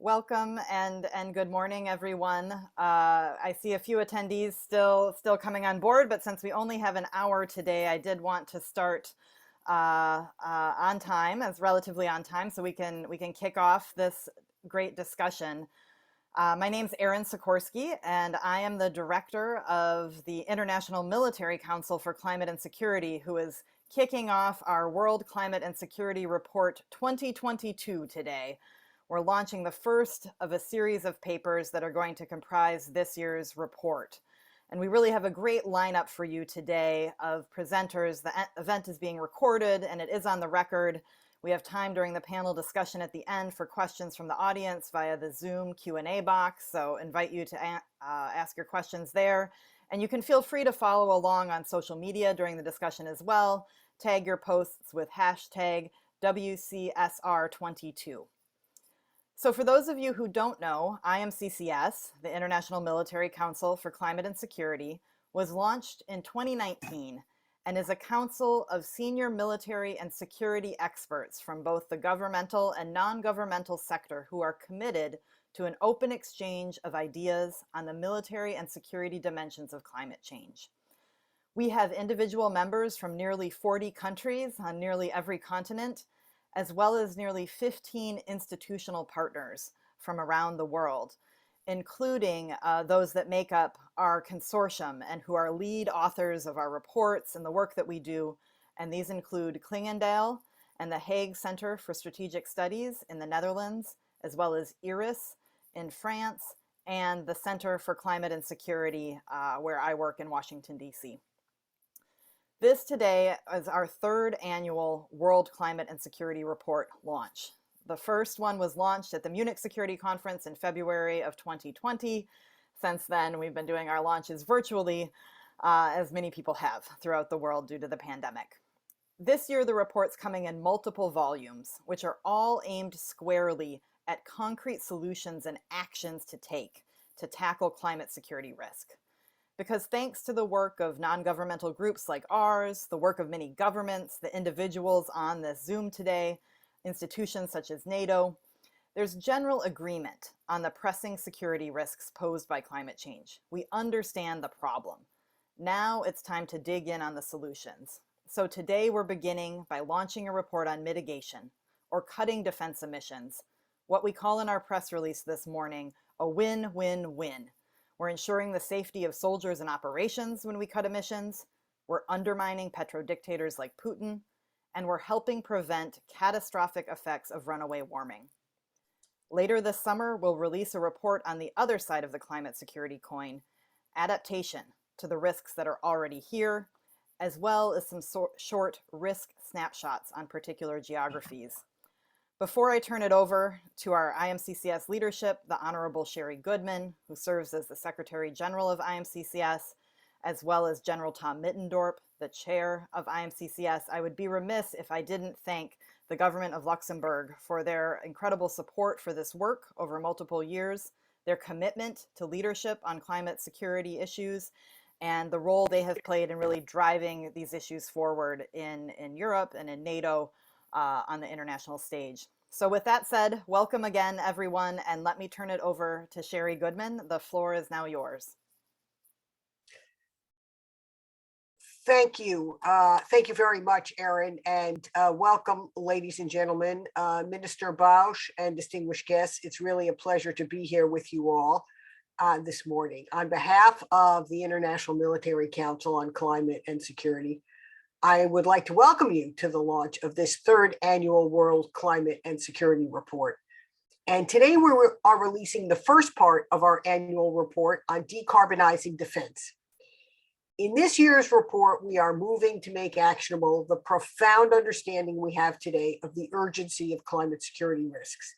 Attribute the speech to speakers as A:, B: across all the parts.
A: Welcome and good morning, everyone. I see a few attendees still coming on board, but since we only have an hour today, I did want to start on time, as relatively on time, so we can kick off this great discussion. My name's Erin Sikorsky, and I am the director of the International Military Council for Climate and Security, who is kicking off our World Climate and Security Report 2022 today. We're launching the first of a series of papers that are going to comprise this year's report. And we really have a great lineup for you today of presenters. The event is being recorded and it is on the record. We have time during the panel discussion at the end for questions from the audience via the Zoom Q&A box. So invite you to ask your questions there. And you can feel free to follow along on social media during the discussion as well. Tag your posts with hashtag WCSR22. So for those of you who don't know, IMCCS, the International Military Council for Climate and Security, was launched in 2019 and is a council of senior military and security experts from both the governmental and non-governmental sector who are committed to an open exchange of ideas on the military and security dimensions of climate change. We have individual members from nearly 40 countries on nearly every continent, as well as nearly 15 institutional partners from around the world, including those that make up our consortium and who are lead authors of our reports and the work that we do. And these include Clingendael and the Hague Center for Strategic Studies in the Netherlands, as well as IRIS in France, and the Center for Climate and Security, where I work in Washington, D.C. This today is our third annual World Climate and Security Report launch. The first one was launched at the Munich Security Conference in February of 2020. Since then, we've been doing our launches virtually, as many people have throughout the world due to the pandemic. This year, the report's coming in multiple volumes, which are all aimed squarely at concrete solutions and actions to take to tackle climate security risk. Because thanks to the work of non-governmental groups like ours, the work of many governments, the individuals on this Zoom today, institutions such as Nato, there's general agreement on the pressing security risks posed by climate change. We understand the problem. Now it's time to dig in on the solutions. So today we're beginning by launching a report on mitigation, or cutting defense emissions, what we call in our press release this morning, a win-win-win. We're ensuring the safety of soldiers and operations when we cut emissions. We're undermining petrodictators like Putin, and we're helping prevent catastrophic effects of runaway warming. Later this summer, we'll release a report on the other side of the climate security coin, adaptation to the risks that are already here, as well as some short risk snapshots on particular geographies. Before I turn it over to our IMCCS leadership, the Honorable Sherri Goodman, who serves as the Secretary General of IMCCS, as well as General Tom Middendorp, the chair of IMCCS, I would be remiss if I didn't thank the government of Luxembourg for their incredible support for this work over multiple years, their commitment to leadership on climate security issues, and the role they have played in really driving these issues forward in Europe and in NATO on the international stage. So with that said, welcome again, everyone, and let me turn it over to Sherri Goodman. The floor is now yours.
B: Thank you. Thank you very much, Erin, and welcome, ladies and gentlemen, Minister Bausch and distinguished guests. It's really a pleasure to be here with you all this morning. On behalf of the International Military Council on Climate and Security, I would like to welcome you to the launch of this third annual World Climate and Security Report. And today we are releasing the first part of our annual report on decarbonizing defense. In this year's report, we are moving to make actionable the profound understanding we have today of the urgency of climate security risks.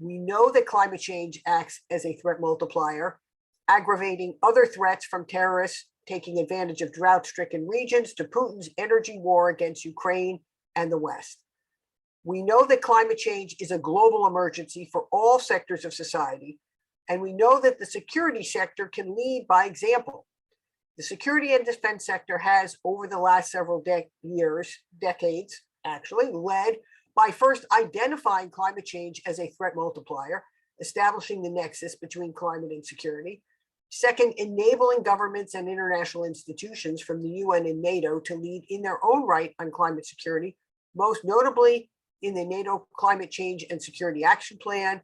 B: We know that climate change acts as a threat multiplier, aggravating other threats from terrorists taking advantage of drought-stricken regions to Putin's energy war against Ukraine and the West. We know that climate change is a global emergency for all sectors of society, and we know that the security sector can lead by example. The security and defense sector has, over the last several decades, actually, led by first identifying climate change as a threat multiplier establishing the nexus between climate and security. Second, enabling governments and international institutions from the UN and Nato to lead in their own right on climate security, most notably in the Nato Climate Change and Security Action Plan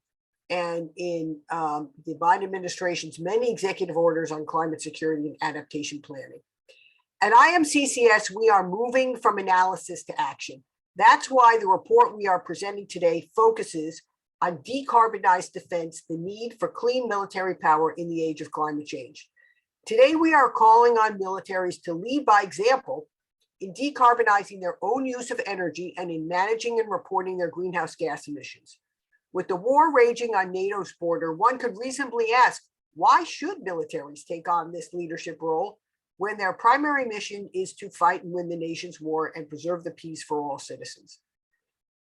B: and in the Biden administration's many executive orders on climate security and adaptation planning. At IMCCS, we are moving from analysis to action. That's why the report we are presenting today focuses on decarbonized defense, the need for clean military power in the age of climate change. Today, we are calling on militaries to lead by example in decarbonizing their own use of energy and in managing and reporting their greenhouse gas emissions. With the war raging on NATO's border, one could reasonably ask, why should militaries take on this leadership role when their primary mission is to fight and win the nation's war and preserve the peace for all citizens?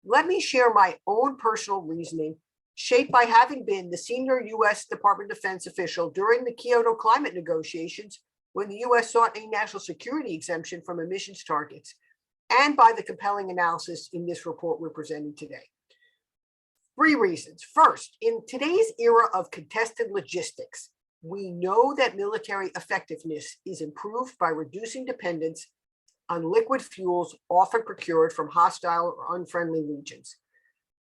B: Let me share my own personal reasoning, shaped by having been the senior US Department of Defense official during the Kyoto climate negotiations when the US sought a national security exemption from emissions targets, and by the compelling analysis in this report we're presenting today. 3 reasons. First, in today's era of contested logistics, we know that military effectiveness is improved by reducing dependence on liquid fuels often procured from hostile or unfriendly regions.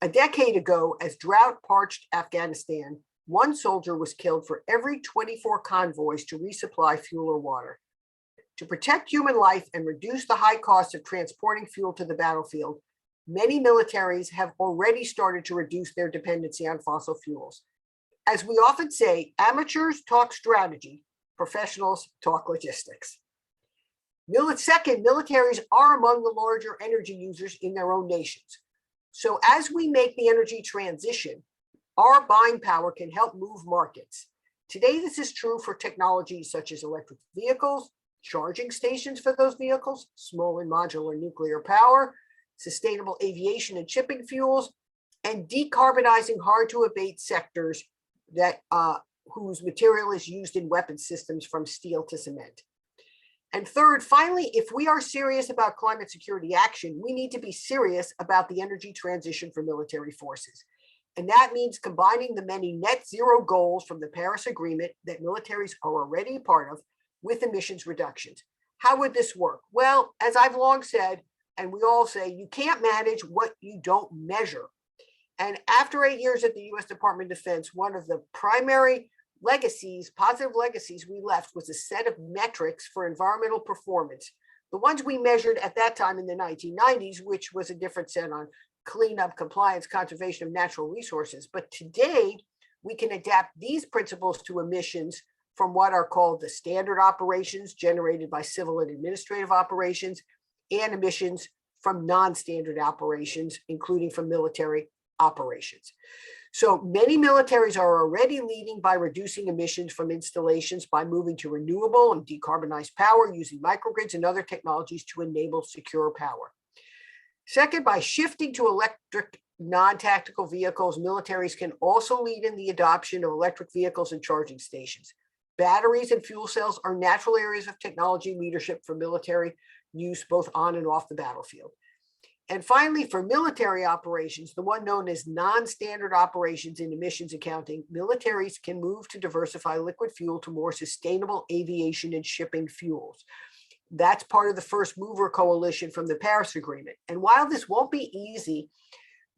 B: A decade ago, as drought-parched Afghanistan, 1 soldier was killed for every 24 convoys to resupply fuel or water. To protect human life and reduce the high cost of transporting fuel to the battlefield, many militaries have already started to reduce their dependency on fossil fuels. As we often say, amateurs talk strategy, professionals talk logistics. Second, militaries are among the larger energy users in their own nations. So as we make the energy transition, our buying power can help move markets. Today, this is true for technologies such as electric vehicles, charging stations for those vehicles, small and modular nuclear power, sustainable aviation and shipping fuels, and decarbonizing hard-to-abate sectors that whose material is used in weapon systems from steel to cement. And third, finally, if we are serious about climate security action, we need to be serious about the energy transition for military forces. And that means combining the many net zero goals from the Paris Agreement that militaries are already a part of with emissions reductions. How would this work? Well, as I've long said, and we all say, you can't manage what you don't measure. And after 8 years at the US Department of Defense, one of the primary legacies, positive legacies we left was a set of metrics for environmental performance. The ones we measured at that time in the 1990s, which was a different set on cleanup, compliance, conservation of natural resources. But today, we can adapt these principles to emissions from what are called the standard operations generated by civil and administrative operations, and emissions from non-standard operations, including from military operations. So many militaries are already leading by reducing emissions from installations by moving to renewable and decarbonized power using microgrids and other technologies to enable secure power. Second, by shifting to electric non-tactical vehicles, militaries can also lead in the adoption of electric vehicles and charging stations. Batteries and fuel cells are natural areas of technology leadership for military use both on and off the battlefield. And finally, for military operations, the one known as non-standard operations in emissions accounting, militaries can move to diversify liquid fuel to more sustainable aviation and shipping fuels. That's part of the first mover coalition from the Paris Agreement. And while this won't be easy,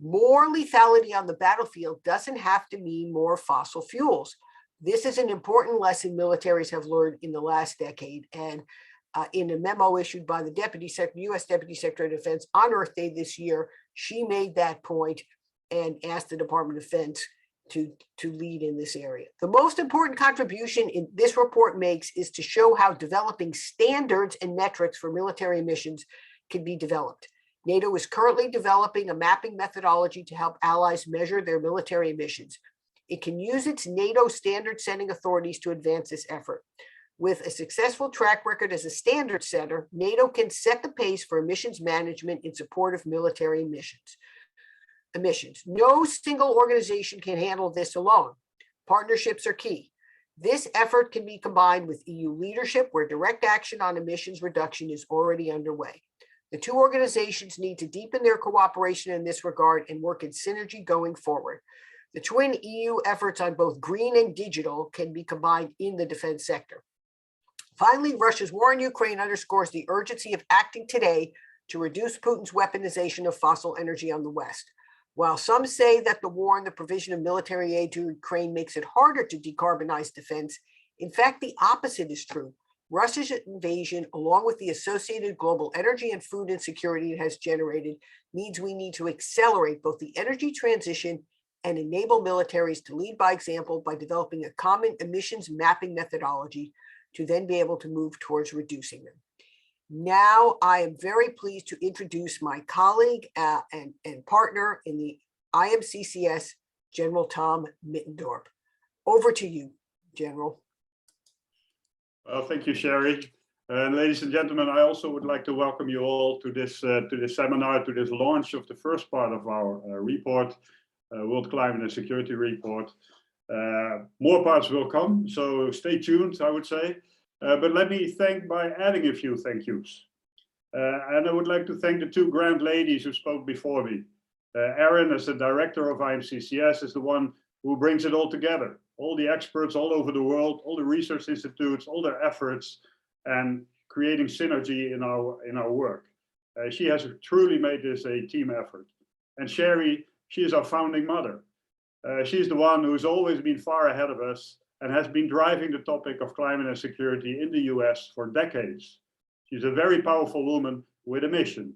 B: more lethality on the battlefield doesn't have to mean more fossil fuels. This is an important lesson militaries have learned in the last decade. And in a memo issued by the U.S. Deputy Secretary of Defense on Earth Day this year, she made that point and asked the Department of Defense to lead in this area. The most important contribution in this report makes is to show how developing standards and metrics for military emissions can be developed. NATO is currently developing a mapping methodology to help allies measure their military emissions. It can use its NATO standard setting authorities to advance this effort. With a successful track record as a standard setter, NATO can set the pace for emissions management in support of military emissions. No single organization can handle this alone. Partnerships are key. This effort can be combined with EU leadership, where direct action on emissions reduction is already underway. The 2 organizations need to deepen their cooperation in this regard and work in synergy going forward. The twin EU efforts on both green and digital can be combined in the defense sector. Finally, Russia's war in Ukraine underscores the urgency of acting today to reduce Putin's weaponization of fossil energy on the West. While some say that the war and the provision of military aid to Ukraine makes it harder to decarbonize defense, in fact, the opposite is true. Russia's invasion, along with the associated global energy and food insecurity it has generated, means we need to accelerate both the energy transition and enable militaries to lead by example by developing a common emissions mapping methodology to then be able to move towards reducing them. Now, I am very pleased to introduce my colleague and partner in the IMCCS, General Tom Middendorp. Over to you, General.
C: Well, thank you, Sherri. Ladies and gentlemen, I also would like to welcome you all to this seminar, to this launch of the first part of our report, World Climate and Security Report. More parts will come, so stay tuned, I would say. But let me thank by adding a few thank yous. And I would like to thank the two grand ladies who spoke before me. Erin, as the director of IMCCS, is the one who brings it all together. All the experts all over the world, all the research institutes, all their efforts, and creating synergy in our work. She has truly made this a team effort. And Sherri, she is our founding mother. She's the one who's always been far ahead of us and has been driving the topic of climate and security in the US for decades. She's a very powerful woman with a mission,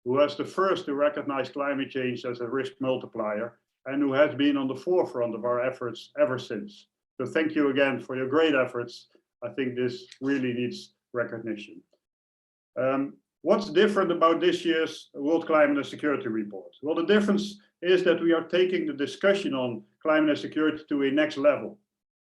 C: who was the first to recognize climate change as a risk multiplier and who has been on the forefront of our efforts ever since. So thank you again for your great efforts. I think this really needs recognition. What's different about this year's World Climate and Security Report? Well, the difference is that we are taking the discussion on climate and security to a next level.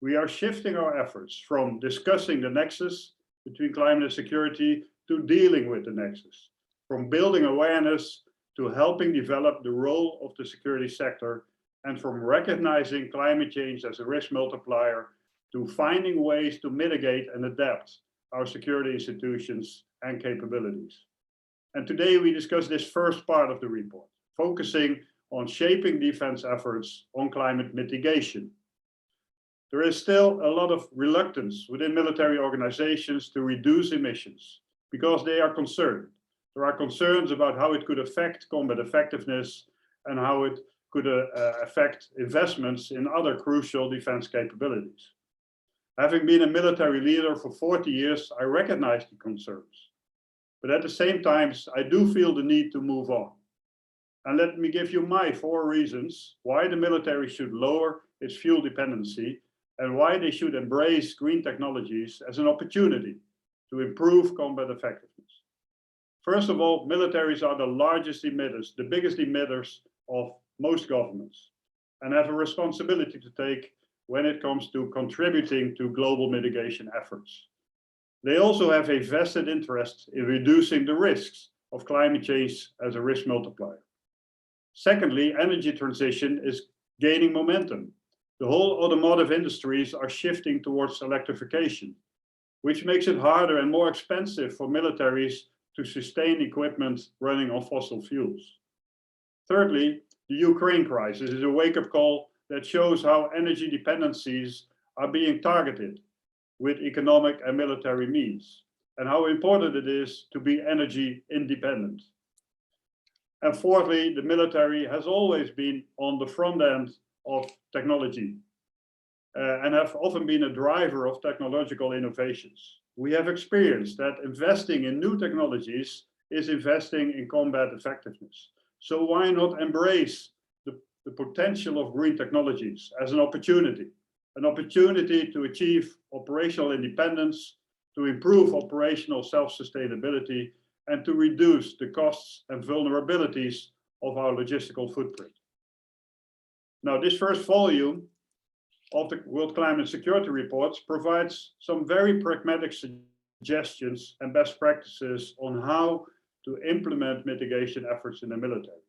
C: We are shifting our efforts from discussing the nexus between climate and security to dealing with the nexus, from building awareness to helping develop the role of the security sector, and from recognizing climate change as a risk multiplier to finding ways to mitigate and adapt our security institutions and capabilities. And today we discuss this first part of the report, focusing on shaping defense efforts on climate mitigation. There is still a lot of reluctance within military organizations to reduce emissions because they are concerned. There are concerns about how it could affect combat effectiveness and how it could affect investments in other crucial defense capabilities. Having been a military leader for 40 years, I recognize the concerns. But at the same time, I do feel the need to move on. And let me give you my 4 reasons why the military should lower its fuel dependency and why they should embrace green technologies as an opportunity to improve combat effectiveness. First of all, militaries are the largest emitters, the biggest emitters of most governments, and have a responsibility to take when it comes to contributing to global mitigation efforts. They also have a vested interest in reducing the risks of climate change as a risk multiplier. Secondly, energy transition is gaining momentum. The whole automotive industries are shifting towards electrification, which makes it harder and more expensive for militaries to sustain equipment running on fossil fuels. Thirdly, the Ukraine crisis is a wake-up call that shows how energy dependencies are being targeted with economic and military means, and how important it is to be energy independent. And fourthly, the military has always been on the front end of technology and have often been a driver of technological innovations. We have experienced that investing in new technologies is investing in combat effectiveness. So why not embrace the potential of green technologies as an opportunity to achieve operational independence, to improve operational self-sustainability, and to reduce the costs and vulnerabilities of our logistical footprint. Now, this first volume of the World Climate and Security Reports provides some very pragmatic suggestions and best practices on how to implement mitigation efforts in the military.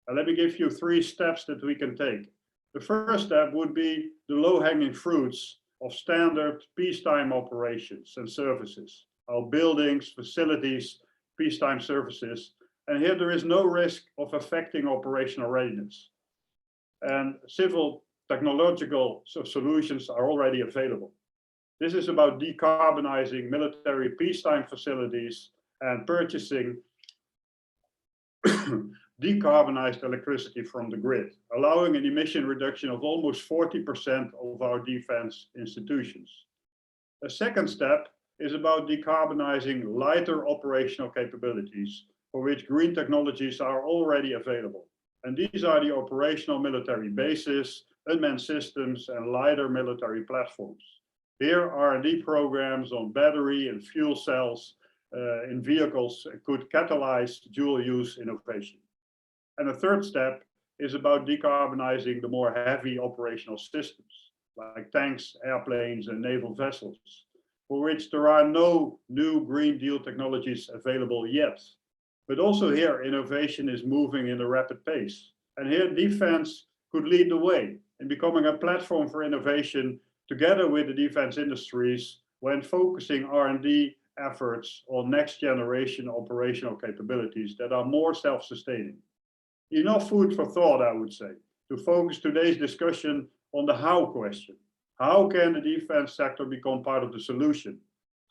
C: Now, let me give you 3 steps that we can take. The first step would be the low-hanging fruits of standard peacetime operations and services, our buildings, facilities, peacetime services. And here there is no risk of affecting operational readiness. and civil technological solutions are already available. This is about decarbonizing military peacetime facilities and purchasing decarbonized electricity from the grid, allowing an emission reduction of almost 40% of our defense institutions. A second step is about decarbonizing lighter operational capabilities, for which green technologies are already available. And these are the operational military bases, unmanned systems, and lighter military platforms. Here, R&D programs on battery and fuel cells in vehicles could catalyze dual-use innovation. And the third step is about decarbonizing the more heavy operational systems, like tanks, airplanes, and naval vessels, for which there are no new Green Deal technologies available yet. But also here, innovation is moving in a rapid pace. And here, defense could lead the way in becoming a platform for innovation together with the defense industries when focusing R&D efforts on next generation operational capabilities that are more self-sustaining. Enough food for thought, I would say, to focus today's discussion on the how question. How can the defense sector become part of the solution?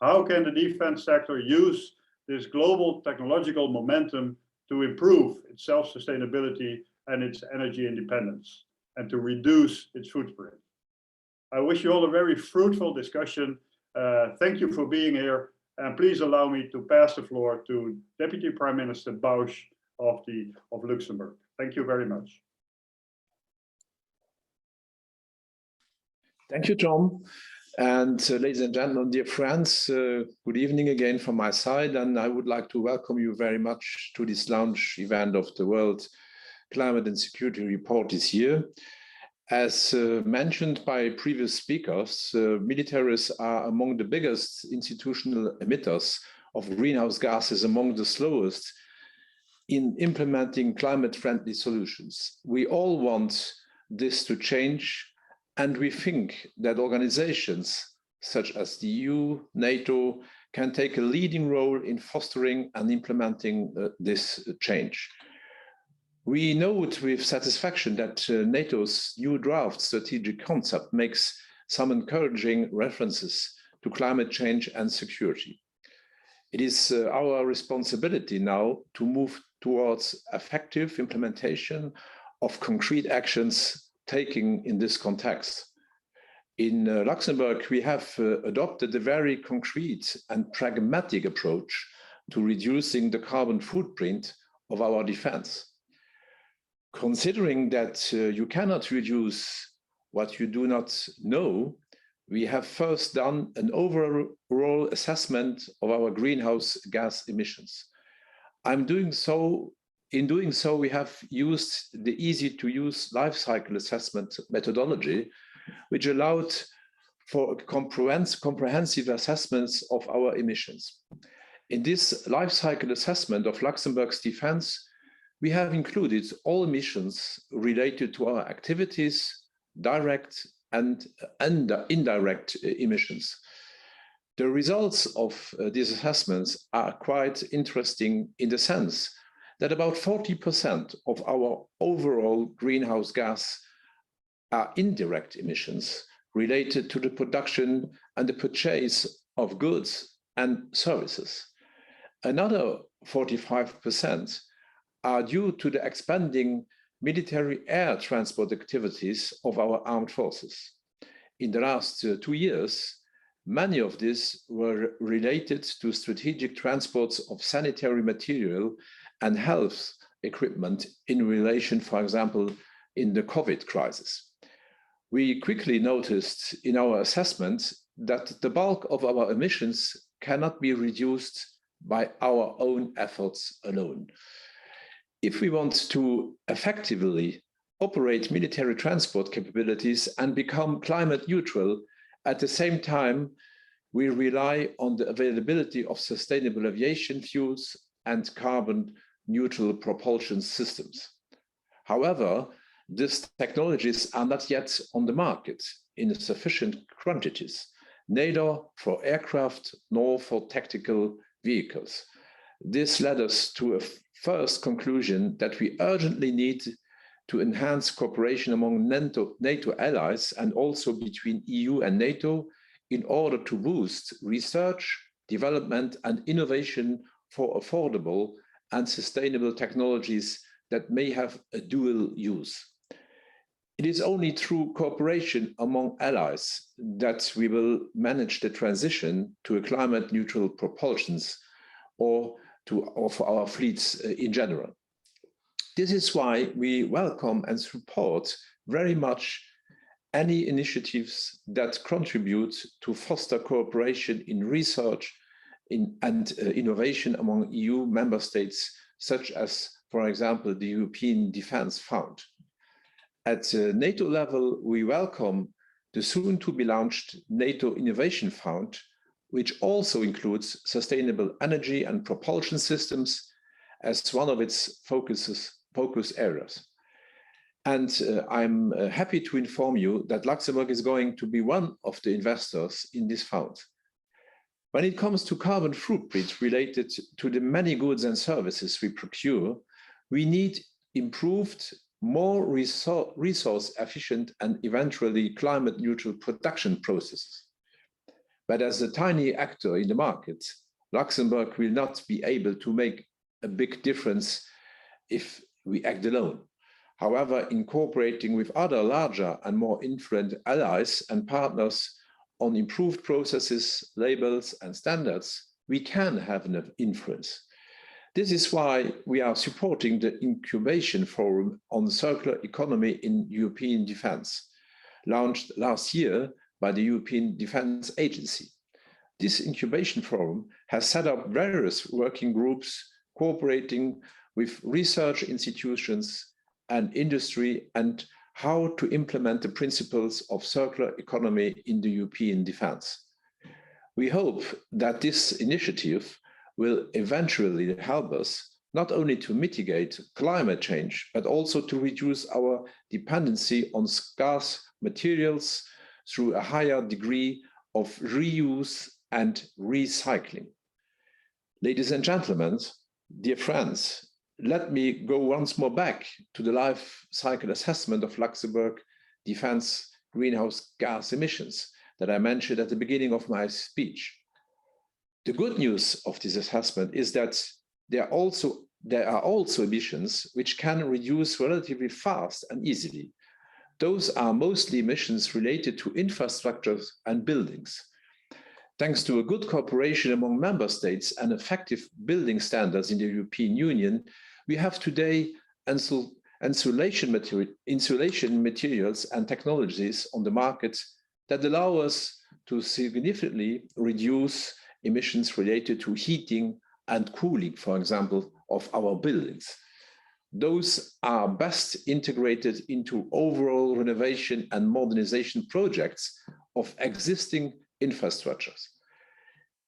C: How can the defense sector use this global technological momentum to improve its self-sustainability and its energy independence, and to reduce its footprint? I wish you all a very fruitful discussion. Thank you for being here, and please allow me to pass the floor to Deputy Prime Minister Bausch of Luxembourg. Thank you very much.
D: Thank you, Tom. And ladies and gentlemen, dear friends, good evening again from my side. And I would like to welcome you very much to this launch event of the World Climate and Security Report this year. As mentioned by previous speakers, militaries are among the biggest institutional emitters of greenhouse gases, among the slowest in implementing climate-friendly solutions. We all want this to change, and we think that organizations such as the EU, Nato, can take a leading role in fostering and implementing this change. We note with satisfaction that NATO's new draft strategic concept makes some encouraging references to climate change and security. It is our responsibility now to move towards effective implementation of concrete actions taken in this context. In Luxembourg, we have adopted a very concrete and pragmatic approach to reducing the carbon footprint of our defense. Considering that you cannot reduce what you do not know, we have first done an overall assessment of our greenhouse gas emissions. In doing so, we have used the easy-to-use life cycle assessment methodology, which allowed for comprehensive assessments of our emissions. In this life cycle assessment of Luxembourg's defense, we have included all emissions related to our activities, direct and indirect emissions. The results of these assessments are quite interesting in the sense that about 40% of our overall greenhouse gas are indirect emissions related to the production and the purchase of goods and services. Another 45% are due to the expanding military air transport activities of our armed forces. In the last 2 years, many of these were related to strategic transports of sanitary material and health equipment in relation, for example, in the COVID crisis. We quickly noticed in our assessment that the bulk of our emissions cannot be reduced by our own efforts alone. If we want to effectively operate military transport capabilities and become climate neutral, at the same time, we rely on the availability of sustainable aviation fuels and carbon neutral propulsion systems. However, these technologies are not yet on the market in sufficient quantities, neither for aircraft nor for tactical vehicles. This led us to a first conclusion that we urgently need to enhance cooperation among NATO allies and also between EU and NATO in order to boost research, development and innovation for affordable and sustainable technologies that may have a dual use. It is only through cooperation among allies that we will manage the transition to a climate neutral propulsions or for our fleets in general. This is why we welcome and support very much any initiatives that contribute to foster cooperation in research and innovation among EU member states, such as, for example, the European Defence Fund. At NATO level, we welcome the soon to be launched NATO Innovation Fund, which also includes sustainable energy and propulsion systems as one of its focus areas. And I'm happy to inform you that Luxembourg is going to be one of the investors in this fund. When it comes to carbon footprint related to the many goods and services we procure, we need improved, more resource efficient and eventually climate neutral production processes. But as a tiny actor in the market, Luxembourg will not be able to make a big difference if we act alone. However, in cooperating with other larger and more influent allies and partners on improved processes, labels, and standards, we can have an influence. This is why we are supporting the Incubation Forum on Circular Economy in European Defence, launched last year by the European Defence Agency. This Incubation Forum has set up various working groups cooperating with research institutions and industry and how to implement the principles of circular economy in the European defence. We hope that this initiative will eventually help us not only to mitigate climate change, but also to reduce our dependency on scarce materials through a higher degree of reuse and recycling. Ladies and gentlemen, dear friends, let me go once more back to the life cycle assessment of Luxembourg defense greenhouse gas emissions that I mentioned at the beginning of my speech. The good news of this assessment is that there are also emissions which can reduce relatively fast and easily. Those are mostly emissions related to infrastructures and buildings. Thanks to a good cooperation among member states and effective building standards in the European Union, we have today insulation materials and technologies on the market that allow us to significantly reduce emissions related to heating and cooling, for example, of our buildings. Those are best integrated into overall renovation and modernization projects of existing infrastructures.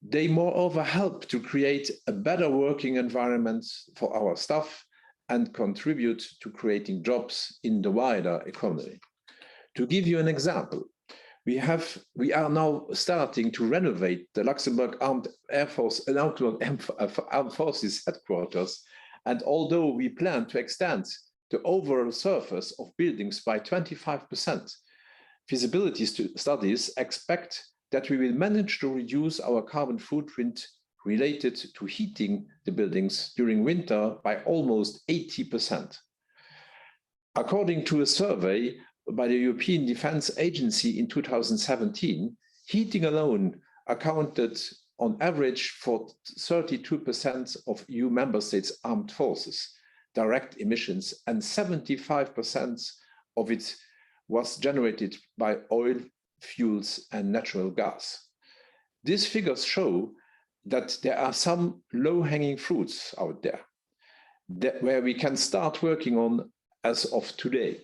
D: They moreover help to create a better working environment for our staff and contribute to creating jobs in the wider economy. To give you an example, we are now starting to renovate the Luxembourg Armed Forces headquarters, and although we plan to extend the overall surface of buildings by 25%, feasibility studies expect that we will manage to reduce our carbon footprint related to heating the buildings during winter by almost 80%. According to a survey by the European Defence Agency in 2017, heating alone accounted on average for 32% of EU member states' armed forces, direct emissions, and 75% of it was generated by oil, fuels, and natural gas. These figures show that there are some low-hanging fruits out there where we can start working on as of today.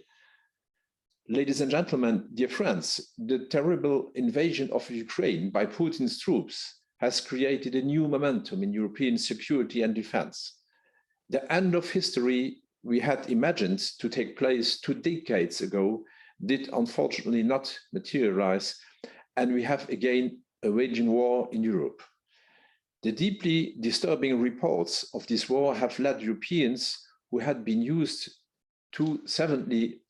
D: Ladies and gentlemen, dear friends, the terrible invasion of Ukraine by Putin's troops has created a new momentum in European security and defense. The end of history we had imagined to take place 2 decades ago did unfortunately not materialize, and we have again a waging war in Europe. The deeply disturbing reports of this war have led Europeans who had been used to 70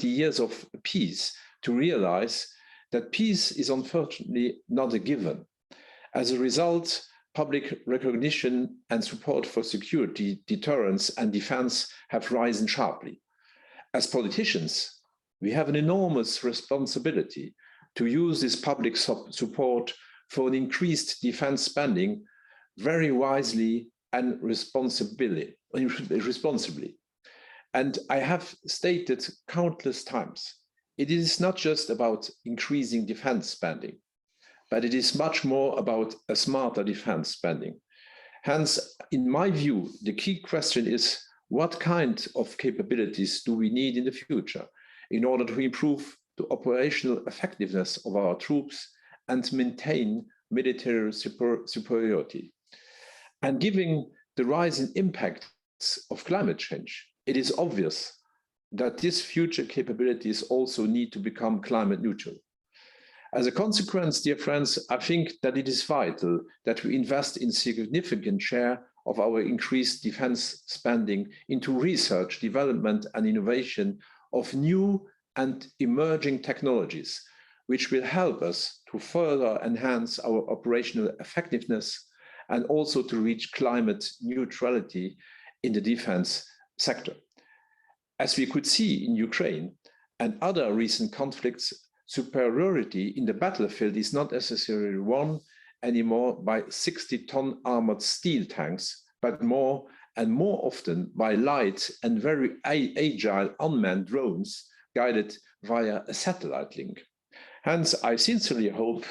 D: years of peace to realize that peace is unfortunately not a given. As a result, public recognition and support for security, deterrence, and defense have risen sharply. As politicians, we have an enormous responsibility to use this public support for an increased defense spending very wisely and responsibly. And I have stated countless times, it is not just about increasing defense spending, but it is much more about a smarter defense spending. Hence, in my view, the key question is, what kind of capabilities do we need in the future in order to improve the operational effectiveness of our troops and maintain military superiority? And given the rising impacts of climate change, it is obvious that these future capabilities also need to become climate neutral. As a consequence, dear friends, I think that it is vital that we invest in significant share of our increased defense spending into research, development, and innovation of new and emerging technologies, which will help us to further enhance our operational effectiveness and also to reach climate neutrality in the defense sector. As we could see in Ukraine and other recent conflicts, superiority in the battlefield is not necessarily won anymore by 60-ton armored steel tanks, but more and more often by light and very agile unmanned drones guided via a satellite link. Hence, I sincerely hope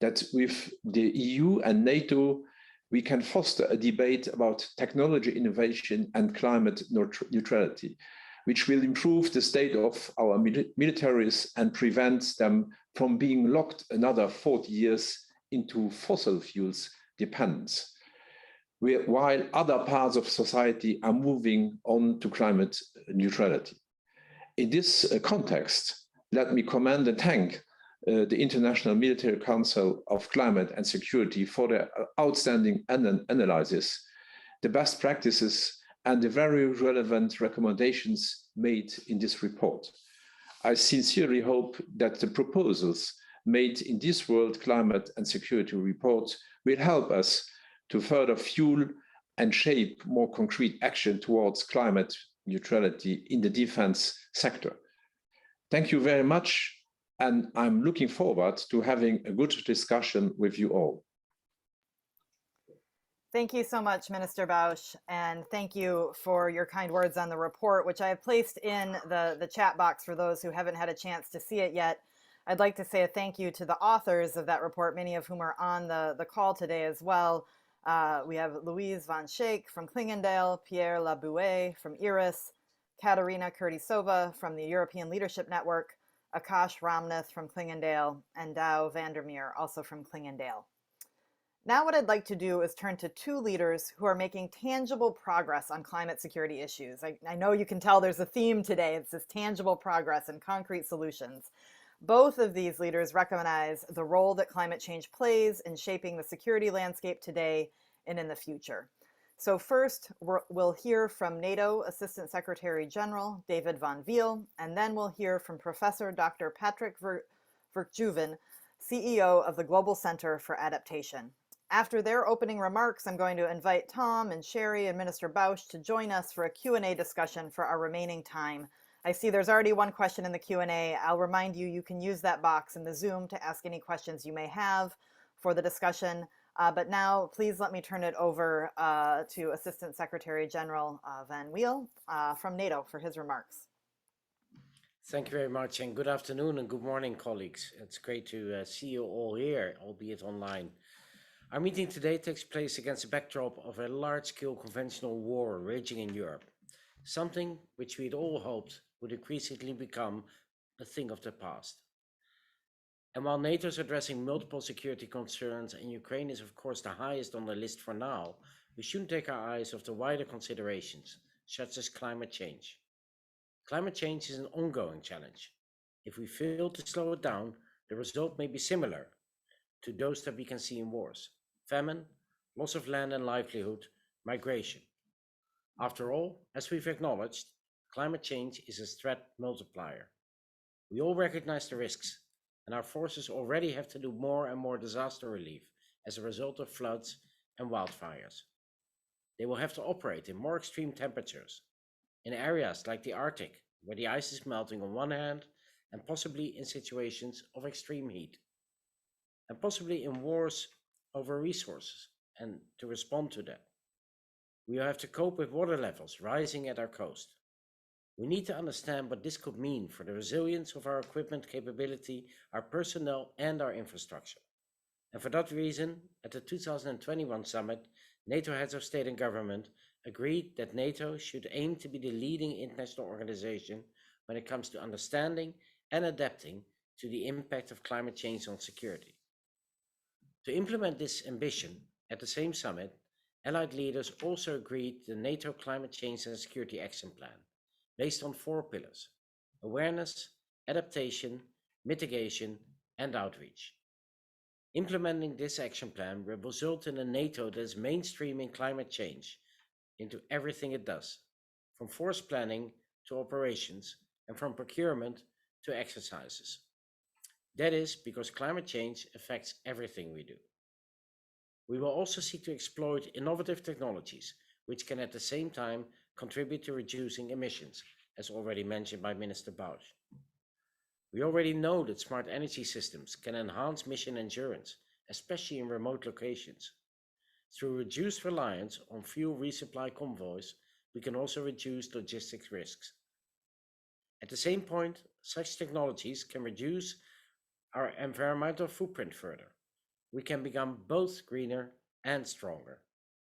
D: that with the EU and Nato, we can foster a debate about technology innovation and climate neutrality, which will improve the state of our militaries and prevent them from being locked another 40 years into fossil fuels dependence, while other parts of society are moving on to climate neutrality. In this context, let me commend and thank the International Military Council of Climate and Security for their outstanding analysis, the best practices, and the very relevant recommendations made in this report. I sincerely hope that the proposals made in this World Climate and Security Report will help us to further fuel and shape more concrete action towards climate neutrality in the defense sector. Thank you very much, and I'm looking forward to having a good discussion with you all.
A: Thank you so much, Minister Bausch, and thank you for your kind words on the report, which I have placed in the chat box for those who haven't had a chance to see it yet. I'd like to say a thank you to the authors of that report, many of whom are on the call today as well. We have Louise Van Schaik from Clingendale, Pierre Labouet from IRIS, Katerina Kurtisova from the European Leadership Network, Akash Ramnath from Clingendale, and Dow Vandermeer, also from Clingendale. Now what I'd like to do is turn to two leaders who are making tangible progress on climate security issues. I know you can tell there's a theme today. It's this tangible progress and concrete solutions. Both of these leaders recognize the role that climate change plays in shaping the security landscape today and in the future. So first, we'll hear from NATO Assistant Secretary General David van Weel, and then we'll hear from Professor Dr. Patrick Verkooijen, CEO of the Global Center for Adaptation. After their opening remarks, I'm going to invite Tom and Sherri and Minister Bausch to join us for a Q&A discussion for our remaining time. I see there's already one question in the Q&A. I'll remind you, you can use that box in the Zoom to ask any questions you may have for the discussion. But now, please let me turn it over to Assistant Secretary General Van Weel from NATO for his remarks.
E: Thank you very much, and good afternoon and good morning, colleagues. It's great to see you all here, albeit online. Our meeting today takes place against the backdrop of a large-scale conventional war raging in Europe, something which we'd all hoped would increasingly become a thing of the past. And while NATO is addressing multiple security concerns and Ukraine is of course the highest on the list for now, we shouldn't take our eyes off the wider considerations, such as climate change. Climate change is an ongoing challenge. If we fail to slow it down, the result may be similar to those that we can see in wars: famine, loss of land and livelihood, migration. After all, as we've acknowledged, climate change is a threat multiplier. We all recognize the risks, and our forces already have to do more and more disaster relief as a result of floods and wildfires. They will have to operate in more extreme temperatures, in areas like the Arctic, where the ice is melting on one hand, and possibly in situations of extreme heat, and possibly in wars over resources, and to respond to that. We will have to cope with water levels rising at our coast. We need to understand what this could mean for the resilience of our equipment capability, our personnel, and our infrastructure. And for that reason, at the 2021 summit, NATO heads of state and government agreed that NATO should aim to be the leading international organization when it comes to understanding and adapting to the impact of climate change on security. To implement this ambition, at the same summit, Allied leaders also agreed the NATO Climate Change and Security Action Plan, based on 4 pillars: awareness, adaptation, mitigation, and outreach. Implementing this action plan will result in a NATO that is mainstreaming climate change into everything it does, from force planning to operations, and from procurement to exercises. That is because climate change affects everything we do. We will also seek to exploit innovative technologies, which can at the same time contribute to reducing emissions, as already mentioned by Minister Bausch. We already know that smart energy systems can enhance mission endurance, especially in remote locations. Through reduced reliance on fuel resupply convoys, we can also reduce logistics risks. At the same point, such technologies can reduce our environmental footprint further. We can become both greener and stronger,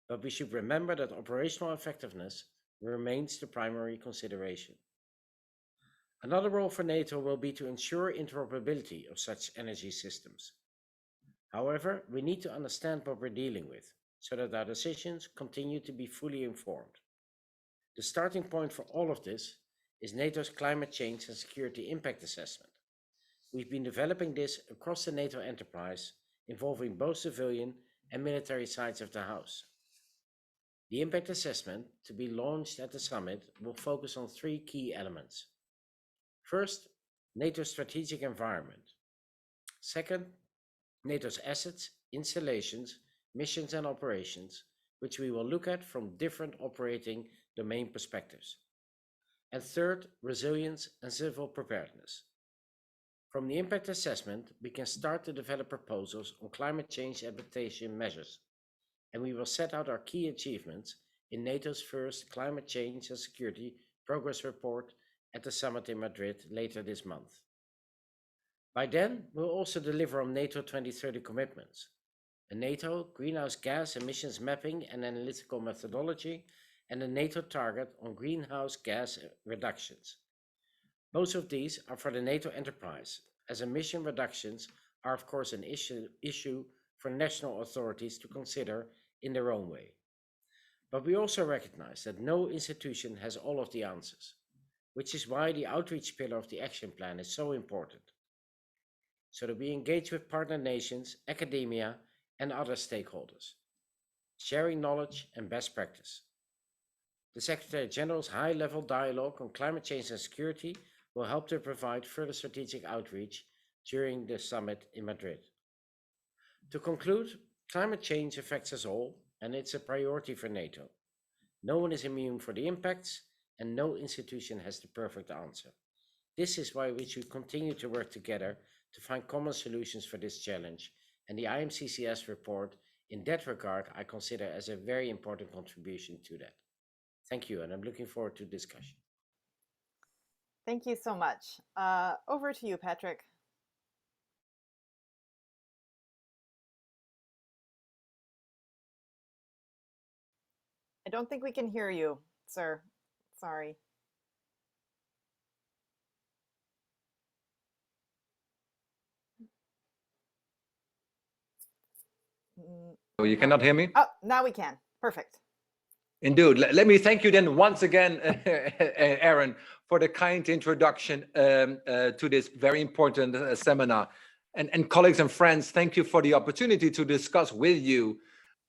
E: but we should remember that operational effectiveness remains the primary consideration. Another role for NATO will be to ensure interoperability of such energy systems. However, we need to understand what we're dealing with, so that our decisions continue to be fully informed. The starting point for all of this is NATO's Climate Change and Security Impact Assessment. We've been developing this across the NATO enterprise, involving both civilian and military sides of the House. The impact assessment, to be launched at the summit, will focus on 3 key elements. First, NATO's strategic environment. Second, NATO's assets, installations, missions and operations, which we will look at from different operating domain perspectives. And third, resilience and civil preparedness. From the impact assessment, we can start to develop proposals on climate change adaptation measures, and we will set out our key achievements in NATO's first Climate Change and Security Progress Report at the summit in Madrid later this month. By then, we'll also deliver on NATO 2030 commitments, a NATO greenhouse gas emissions mapping and analytical methodology, and a NATO target on greenhouse gas reductions. Both of these are for the NATO enterprise, as emission reductions are of course an issue for national authorities to consider in their own way. But we also recognize that no institution has all of the answers, which is why the outreach pillar of the action plan is so important, so that we engage with partner nations, academia, and other stakeholders, sharing knowledge and best practice. The Secretary General's high-level dialogue on climate change and security will help to provide further strategic outreach during the summit in Madrid. To conclude, climate change affects us all, and it's a priority for NATO. No one is immune for the impacts, and no institution has the perfect answer. This is why we should continue to work together to find common solutions for this challenge, and the IMCCS report, in that regard, I consider as a very important contribution to that. Thank you, and I'm looking forward to discussion.
A: Thank you so much. Over to you, Patrick. I don't think we can hear you, sir. Sorry.
F: Oh, you cannot hear me?
A: Oh, now we can. Perfect.
F: Indeed. Let me thank you then once again, Erin, for the kind introduction to this very important seminar. And colleagues and friends, thank you for the opportunity to discuss with you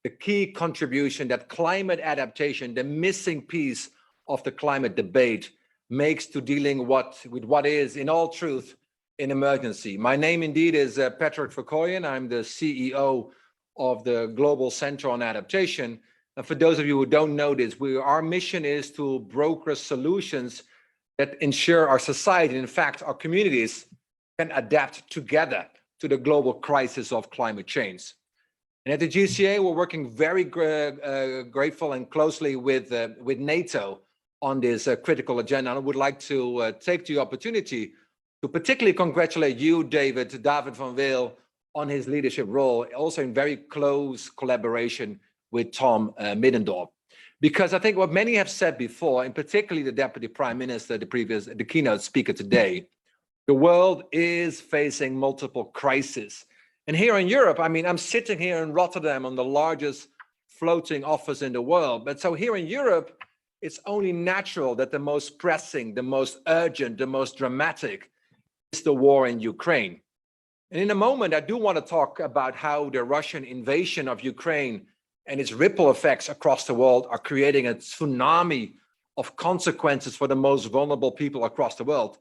F: the key contribution that climate adaptation, the missing piece of the climate debate, makes to dealing with what is, in all truth, an emergency. My name indeed is Patrick Verkooijen. I'm the CEO of the Global Center on Adaptation. And for those of you who don't know this, our mission is to broker solutions that ensure our society, in fact, our communities, can adapt together to the global crisis of climate change. And at the GCA, we're working very grateful and closely with Nato on this critical agenda. And I would like to take the opportunity to particularly congratulate you, David van Weel, on his leadership role, also in very close collaboration with Tom Middendorp. Because I think what many have said before, and particularly the Deputy Prime Minister, the keynote speaker today, the world is facing multiple crises. And here in Europe, I mean, I'm sitting here in Rotterdam on the largest floating office in the world. But so here in Europe, it's only natural that the most pressing, the most urgent, the most dramatic is the war in Ukraine. And in a moment, I do want to talk about how the Russian invasion of Ukraine and its ripple effects across the world are creating a tsunami of consequences for the most vulnerable people across the world,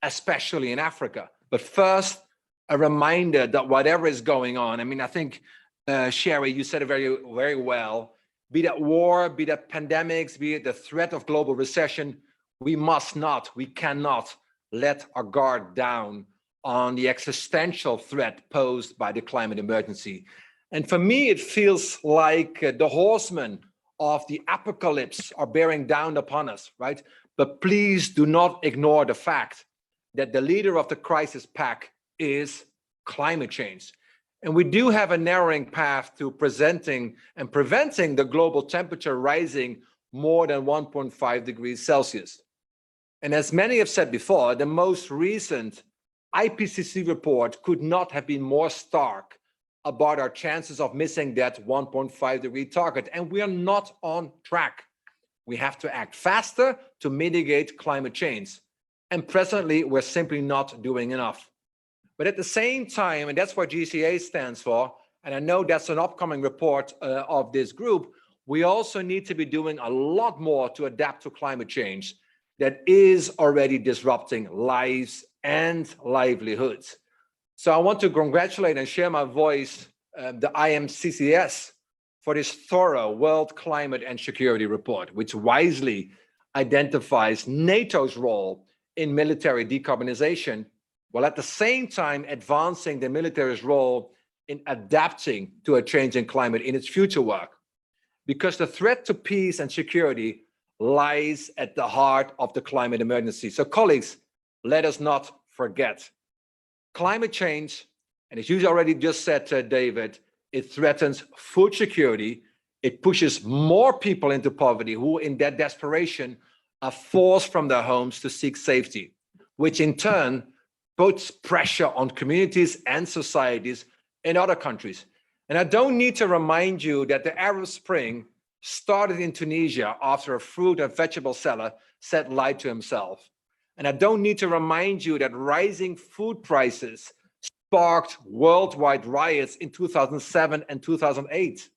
F: especially in Africa. But first, a reminder that whatever is going on, I mean, I think, Sherri, you said it very, very well, be that war, be that pandemics, be it the threat of global recession, we cannot let our guard down on the existential threat posed by the climate emergency. And for me, it feels like the horsemen of the apocalypse are bearing down upon us, right? But please do not ignore the fact that the leader of the crisis pack is climate change. And we do have a narrowing path to preventing the global temperature rising more than 1.5 degrees Celsius. And as many have said before, the most recent IPCC report could not have been more stark about our chances of missing that 1.5 degree target. And we are not on track. We have to act faster to mitigate climate change. And presently, we're simply not doing enough. But at the same time, and that's what GCA stands for, and I know that's an upcoming report of this group, we also need to be doing a lot more to adapt to climate change that is already disrupting lives and livelihoods. So I want to congratulate and share my voice, the Imccs, for this thorough World Climate and Security Report, which wisely identifies NATO's role in military decarbonization, while at the same time advancing the military's role in adapting to a changing climate in its future work. Because the threat to peace and security lies at the heart of the climate emergency. So colleagues, let us not forget. Climate change, and as you already just said, David, it threatens food security. It pushes more people into poverty who, in their desperation, are forced from their homes to seek safety, which in turn puts pressure on communities and societies in other countries. And I don't need to remind you that the Arab Spring started in Tunisia after a fruit and vegetable seller set light to himself. And I don't need to remind you that rising food prices sparked worldwide riots in 2007 and 2008.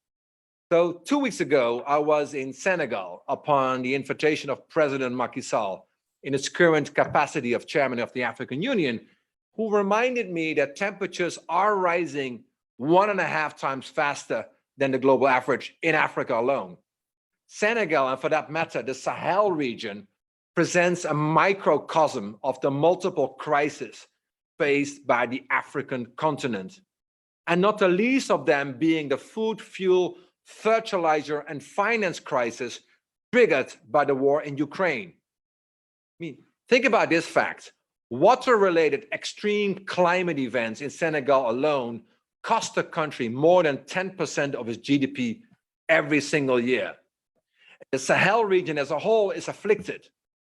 F: So 2 weeks ago, I was in Senegal upon the invitation of President Macky Sall in its current capacity of chairman of the African Union, who reminded me that temperatures are rising 1.5 times faster than the global average in Africa alone. Senegal, and for that matter, the Sahel region, presents a microcosm of the multiple crises faced by the African continent, and not the least of them being the food, fuel, fertilizer, and finance crisis triggered by the war in Ukraine. I mean, think about this fact. Water-related extreme climate events in Senegal alone cost the country more than 10% of its GDP every single year. The Sahel region as a whole is afflicted.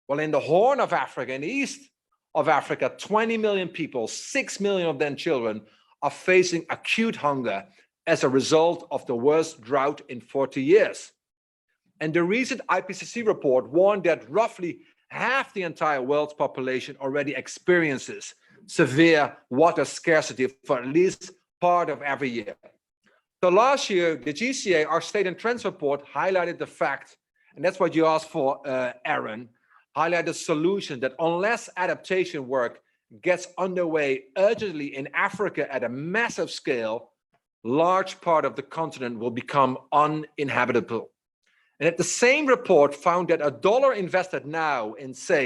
F: Well, in the Horn of Africa, in the east of Africa, 20 million people, 6 million of them children, are facing acute hunger as a result of the worst drought in 40 years. And the recent IPCC report warned that roughly half the entire world's population already experiences severe water scarcity for at least part of every year. So last year, the GCA, our State and Trends report, highlighted the fact, and that's what you asked for, Erin, highlight a solution that unless adaptation work gets underway urgently in Africa at a massive scale, large part of the continent will become uninhabitable. And at the same report found that $1 invested now in, say,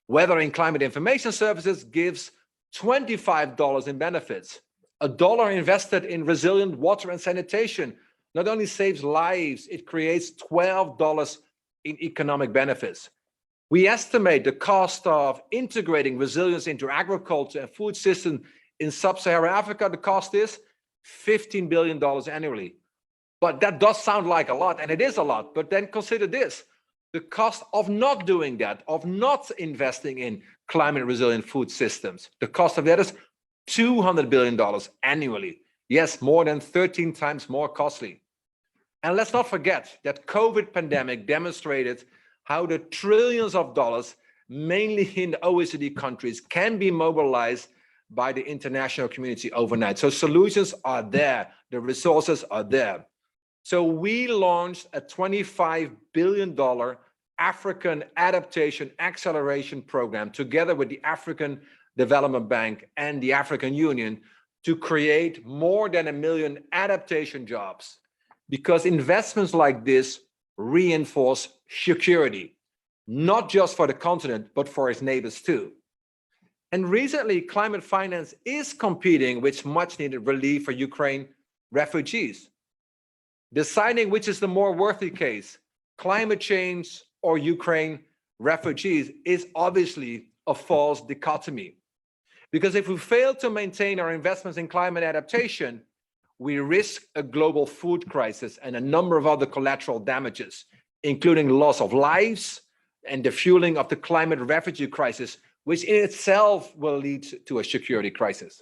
F: weather and climate information services gives $25 in benefits. $1 invested in resilient water and sanitation not only saves lives, it creates $12 in economic benefits. We estimate the cost of integrating resilience into agriculture and food systems in sub-Saharan Africa, the cost is $15 billion annually. But that does sound like a lot, and it is a lot, but then consider this. The cost of not doing that, of not investing in climate resilient food systems, the cost of that is $200 billion annually. Yes, more than 13 times more costly. And let's not forget that COVID pandemic demonstrated how the trillions of dollars, mainly in the OECD countries, can be mobilized by the international community overnight. So solutions are there, the resources are there. So we launched a $25 billion African Adaptation Acceleration Program together with the African Development Bank and the African Union to create more than 1 million adaptation jobs, because investments like this reinforce security, not just for the continent, but for its neighbors too. And recently, climate finance is competing with much needed relief for Ukraine refugees. Deciding which is the more worthy case, climate change or Ukraine refugees, is obviously a false dichotomy. Because if we fail to maintain our investments in climate adaptation, we risk a global food crisis and a number of other collateral damages, including loss of lives and the fueling of the climate refugee crisis, which in itself will lead to a security crisis.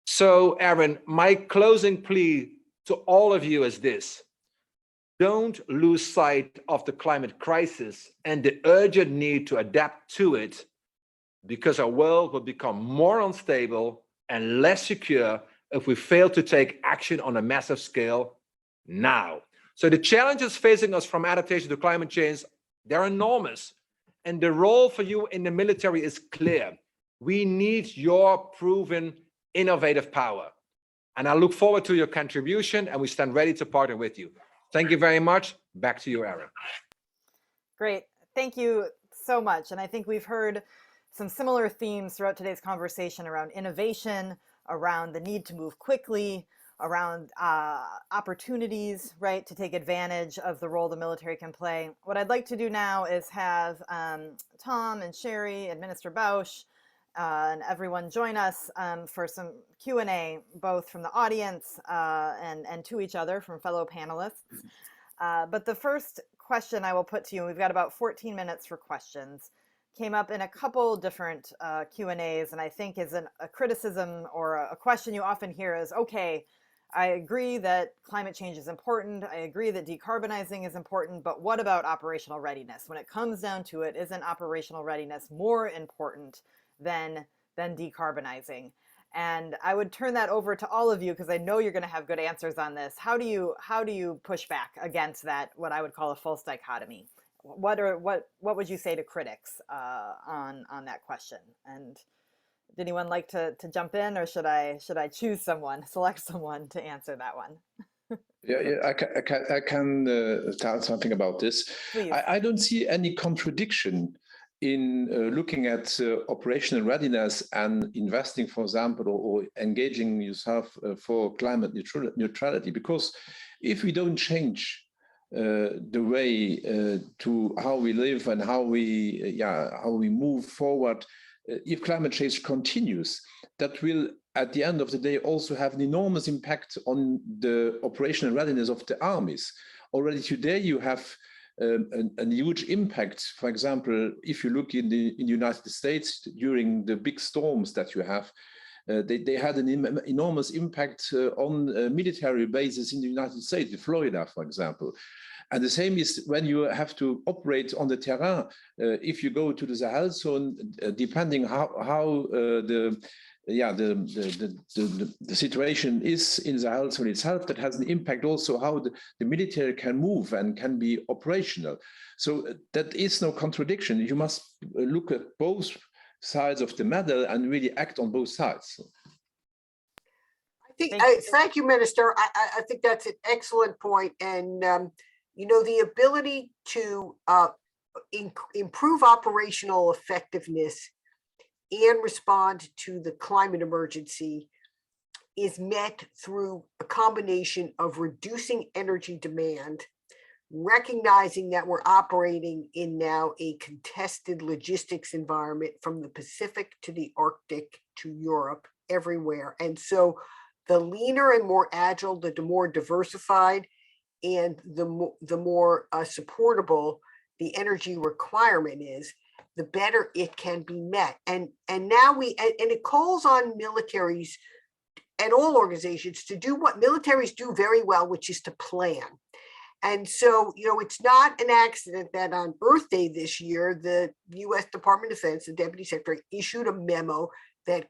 F: So, Erin, my closing plea to all of you is this: don't lose sight of the climate crisis and the urgent need to adapt to it, because our world will become more unstable and less secure if we fail to take action on a massive scale now. So the challenges facing us from adaptation to climate change, they're enormous. And the role for you in the military is clear. We need your proven innovative power. And I look forward to your contribution, and we stand ready to partner with you. Thank you very much. Back to you, Erin.
A: Great. Thank you so much. And I think we've heard some similar themes throughout today's conversation around innovation, around the need to move quickly, around opportunities, right, to take advantage of the role the military can play. What I'd like to do now is have Tom and Sherri and Minister Bausch and everyone join us for some Q&A, both from the audience and to each other from fellow panelists. But the first question I will put to you, and we've got about 14 minutes for questions, came up in a couple different Q&As, and I think is a criticism or a question you often hear is, okay, I agree that climate change is important, I agree that decarbonizing is important, but what about operational readiness? When it comes down to it, isn't operational readiness more important than decarbonizing? And I would turn that over to all of you, because I know you're going to have good answers on this. How do you push back against that, what I would call a false dichotomy? What would you say to critics on that question? And did anyone like to jump in, or should I choose someone, select someone to answer that one?
D: I can tell something about this.
A: Please.
D: I don't see any contradiction in looking at operational readiness and investing, for example, or engaging yourself for climate neutrality, because if we don't change the way to how we live and how we move forward, if climate change continues, that will at the end of the day also have an enormous impact on the operational readiness of the armies. Already today you have a huge impact. For example, if you look in the United States during the big storms that you have, they had an enormous impact on military bases in the United States, Florida, for example. And the same is when you have to operate on the terrain. If you go to the Sahel zone, depending how the situation is in the Sahel zone itself, that has an impact also how the military can move and can be operational. So that is no contradiction. You must look at both sides of the medal and really act on both sides.
B: Thank you, Minister. I think that's an excellent point. And, you know, the ability to improve operational effectiveness and respond to the climate emergency is met through a combination of reducing energy demand, recognizing that we're operating in now a contested logistics environment from the Pacific to the Arctic to Europe, everywhere. And so the leaner and more agile, the more diversified, and the more supportable the energy requirement is, the better it can be met. And now it calls on militaries and all organizations to do what militaries do very well, which is to plan. And so, you know, it's not an accident that on Earth Day this year, the U.S. Department of Defense, the Deputy Secretary, issued a memo that